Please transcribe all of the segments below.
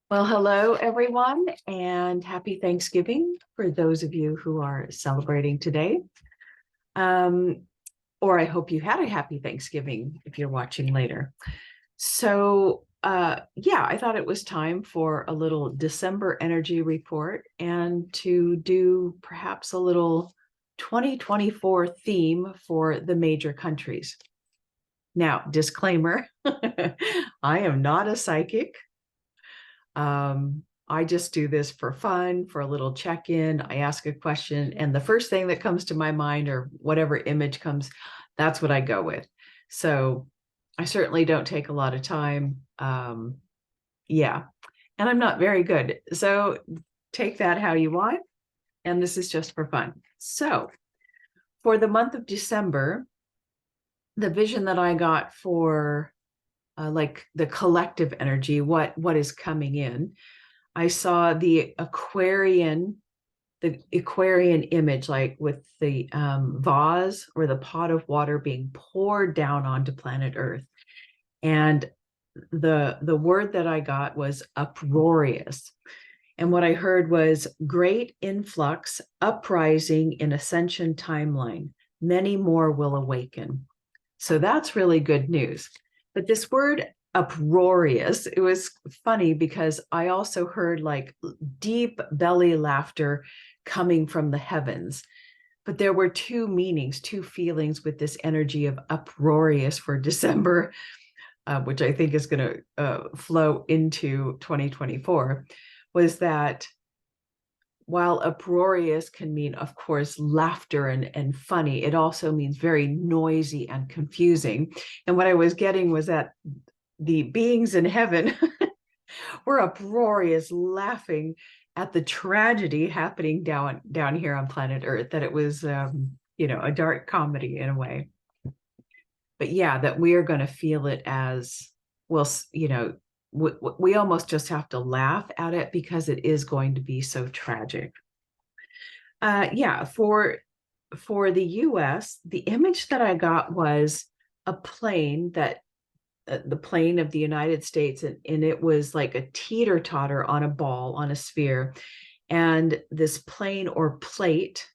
Well, hello, everyone, and happy Thanksgiving for those of you who are celebrating today. Um, or I hope you had a happy Thanksgiving if you're watching later. Yeah, I thought it was time for a little December energy report and to do perhaps a little 2024 theme for the major countries. Now, disclaimer, I am not a psychic. I just do this for fun, for a little check-in. I ask a question, and the first thing that comes to my mind or whatever image comes, that's what I go with. So I certainly don't take a lot of time. Yeah, and I'm not very good. So take that how you want. And this is just for fun. So for the month of December, the vision that I got for like the collective energy, what is coming in, I saw the Aquarian image, like with the vase or the pot of water being poured down onto planet Earth. And the word that I got was uproarious. And what I heard was great influx, uprising in ascension timeline. Many more will awaken. So that's really good news. But this word uproarious, it was funny because I also heard like deep belly laughter coming from the heavens. But there were two meanings, two feelings with this energy of uproarious for December, which I think is going to flow into 2024, was that while uproarious can mean, of course, laughter and funny, it also means very noisy and confusing. And what I was getting was that the beings in heaven were uproarious, laughing at the tragedy happening down here on planet Earth, that it was, a dark comedy in a way. But yeah, that we are going to feel it as, well, we almost just have to laugh at it because it is going to be so tragic. Yeah, for the US, the image that I got was a plane that the plane of the United States, and it was like a teeter-totter on a ball, on a sphere. And this plane or plate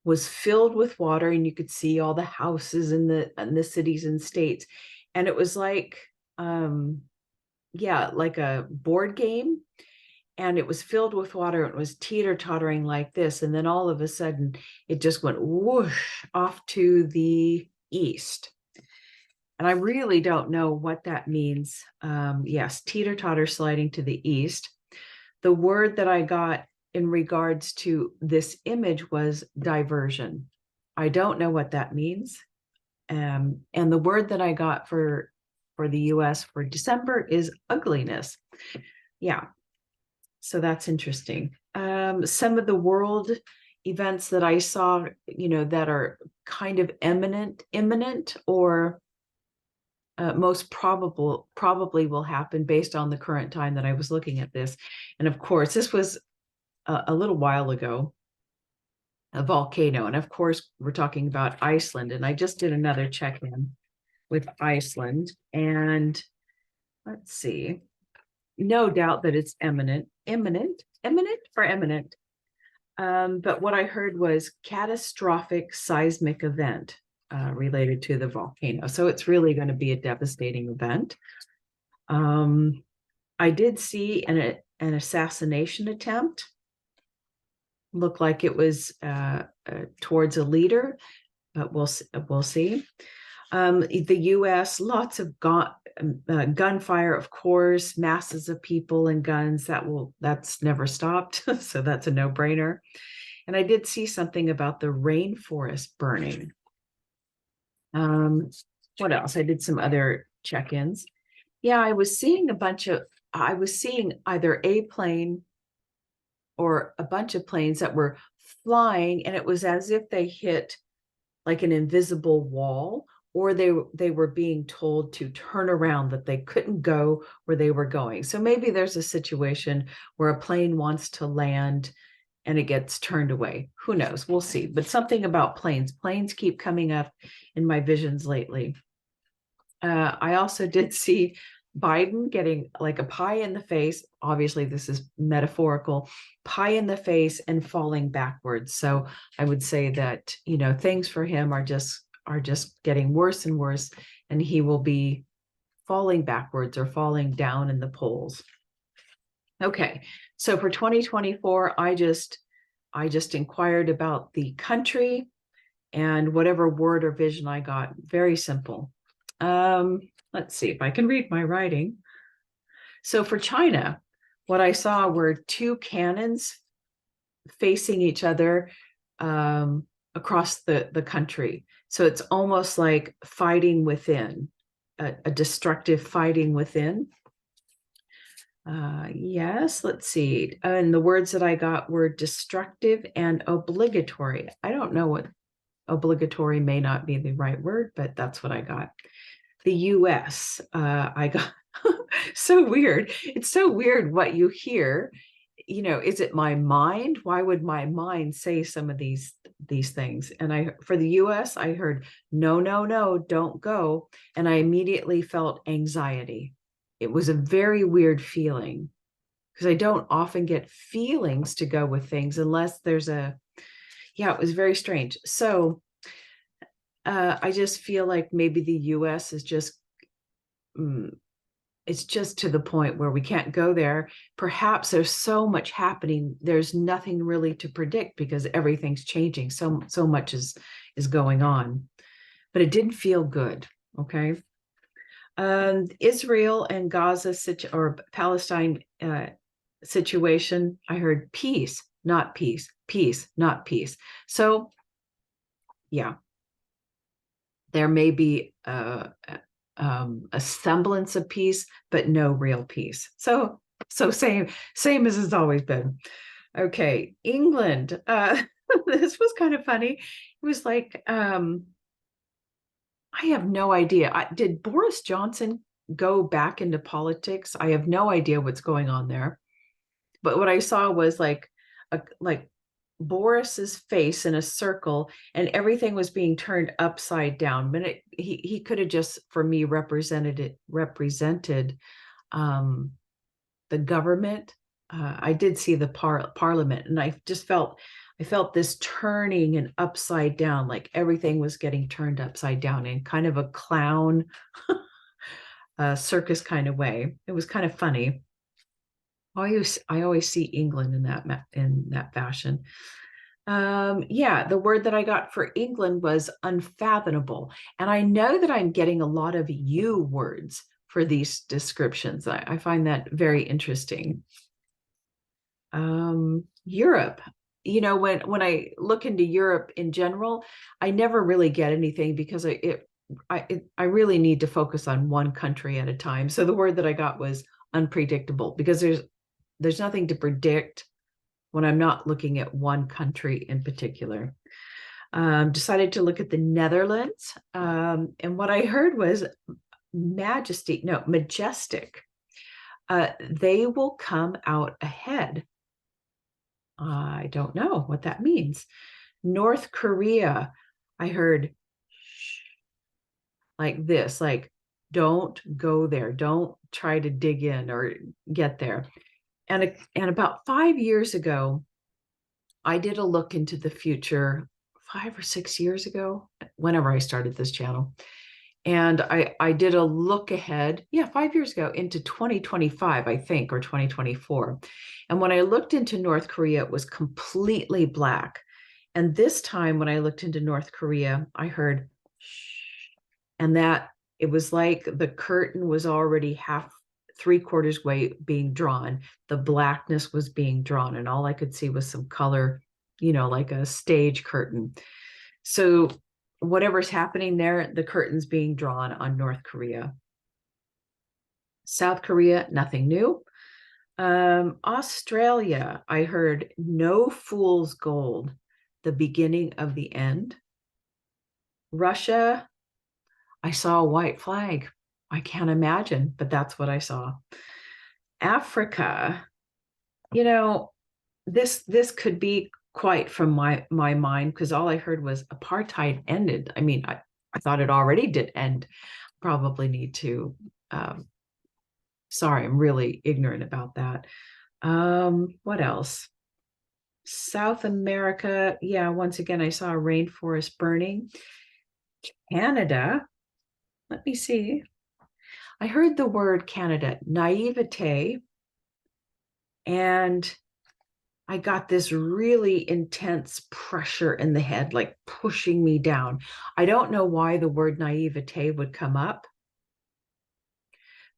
was filled with water, and you could see all the houses in the cities and states. And it was like, yeah, like a board game, and it was filled with water. It was teeter-tottering like this, and then all of a sudden it just went whoosh off to the east. And I really don't know what that means. Yes, teeter-totter sliding to the east. The word that I got in regards to this image was diversion. I don't know what that means. And the word that I got for the US for December is ugliness. Yeah, so that's interesting. Some of the world events that I saw, that are kind of imminent, or most probably will happen based on the current time that I was looking at this. And of course, this was a little while ago, a volcano. And of course, we're talking about Iceland. And I just did another check-in with Iceland. And let's see, no doubt that it's imminent or eminent. But what I heard was catastrophic seismic event related to the volcano. So it's really going to be a devastating event. I did see an assassination attempt. Looked like it was towards a leader, but we'll see. The U.S., lots of gunfire, of course, masses of people and guns. That's never stopped, so that's a no-brainer. And I did see something about the rainforest burning. What else? I did some other check-ins. Yeah, I was seeing either a plane or a bunch of planes that were flying, and it was as if they hit like an invisible wall, or they were being told to turn around, that they couldn't go where they were going. So maybe there's a situation where a plane wants to land and it gets turned away. Who knows? We'll see. But something about planes. Planes keep coming up in my visions lately. I also did see Biden getting like a pie in the face. Obviously, this is metaphorical, pie in the face and falling backwards. So I would say that, things for him are just getting worse and worse, and he will be falling backwards or falling down in the polls. Okay, so for 2024, I just inquired about the country and whatever word or vision I got. Very simple. Let's see if I can read my writing. So for China, what I saw were two cannons facing each other across the country. So it's almost like fighting within, a destructive fighting within. Yes, let's see. And the words that I got were destructive and obligatory. I don't know what obligatory may not be the right word, but that's what I got. The US, I got so weird. It's so weird what you hear. Is it my mind? Why would my mind say some of these things? And for the US, I heard no, no, no, don't go. And I immediately felt anxiety. It was a very weird feeling because I don't often get feelings to go with things unless it was very strange. So I just feel like maybe the US is just, it's just to the point where we can't go there. Perhaps there's so much happening. There's nothing really to predict because everything's changing. So much is going on, but it didn't feel good. Okay. Israel and Gaza or Palestine situation. I heard peace, not peace, peace, not peace. So yeah, there may be a semblance of peace, but no real peace. So same as it's always been. Okay, England. This was kind of funny. It was like, I have no idea. Did Boris Johnson go back into politics? I have no idea what's going on there. But what I saw was like Boris's face in a circle, and everything was being turned upside down. But he could have just, for me, represented the government. I did see the parliament, and I felt this turning and upside down, like everything was getting turned upside down in kind of a clown circus kind of way. It was kind of funny. I always see England in that fashion. The word that I got for England was unfathomable. And I know that I'm getting a lot of you words for these descriptions. I find that very interesting. Europe, when I look into Europe in general, I never really get anything because I really need to focus on one country at a time. So the word that I got was unpredictable, because there's nothing to predict when I'm not looking at one country in particular. Decided to look at the Netherlands. And what I heard was majestic. They will come out ahead. I don't know what that means. North Korea, I heard like this, like, don't go there. Don't try to dig in or get there. And about 5 years ago, I did a look into the future 5 or 6 years ago, whenever I started this channel. And I did a look ahead, 5 years ago, into 2025, I think, or 2024. And when I looked into North Korea, it was completely black. And this time when I looked into North Korea, I heard shh, and that it was like the curtain was already 3/4 way being drawn. The blackness was being drawn, and all I could see was some color, like a stage curtain. So whatever's happening there, the curtain's being drawn on North Korea. South Korea, nothing new. Australia, I heard no fool's gold, the beginning of the end. Russia, I saw a white flag. I can't imagine, but that's what I saw. Africa, this could be quite from my mind, because all I heard was apartheid ended. I mean, I thought it already did end. Probably need to Sorry, I'm really ignorant about that. What else? South America. Yeah, once again, I saw a rainforest burning. Canada. Let me see. I heard the word Canada, naivete, and I got this really intense pressure in the head, like pushing me down. I don't know why the word naivete would come up,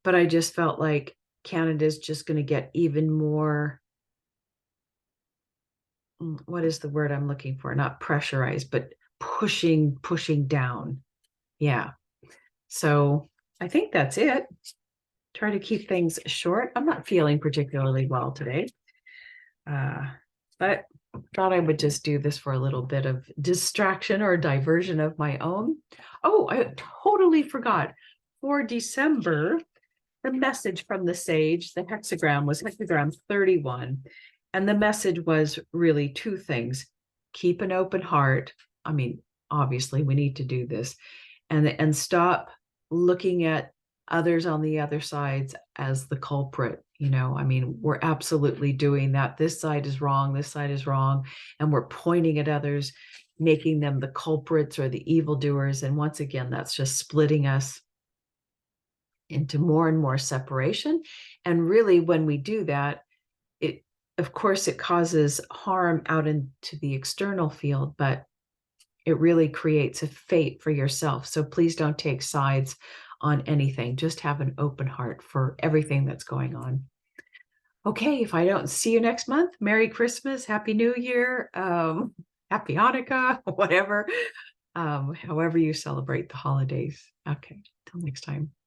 but I just felt like Canada's just going to get even more, what is the word I'm looking for? Not pressurized, but pushing down. Yeah. So I think that's it. Try to keep things short. I'm not feeling particularly well today. But thought I would just do this for a little bit of distraction or diversion of my own. Oh, I totally forgot. For December, the message from the sage, the hexagram was hexagram 31. And the message was really two things. Keep an open heart. I mean, obviously, we need to do this, and stop looking at others on the other sides as the culprit. I mean, we're absolutely doing that. This side is wrong, this side is wrong, and we're pointing at others, making them the culprits or the evildoers. And once again, that's just splitting us into more and more separation. And really, when we do that, it, of course, it causes harm out into the external field, but it really creates a fate for yourself. So please don't take sides on anything. Just have an open heart for everything that's going on. Okay, if I don't see you next month, Merry Christmas, Happy New Year, Happy Hanukkah, whatever, however you celebrate the holidays. Okay, till next time.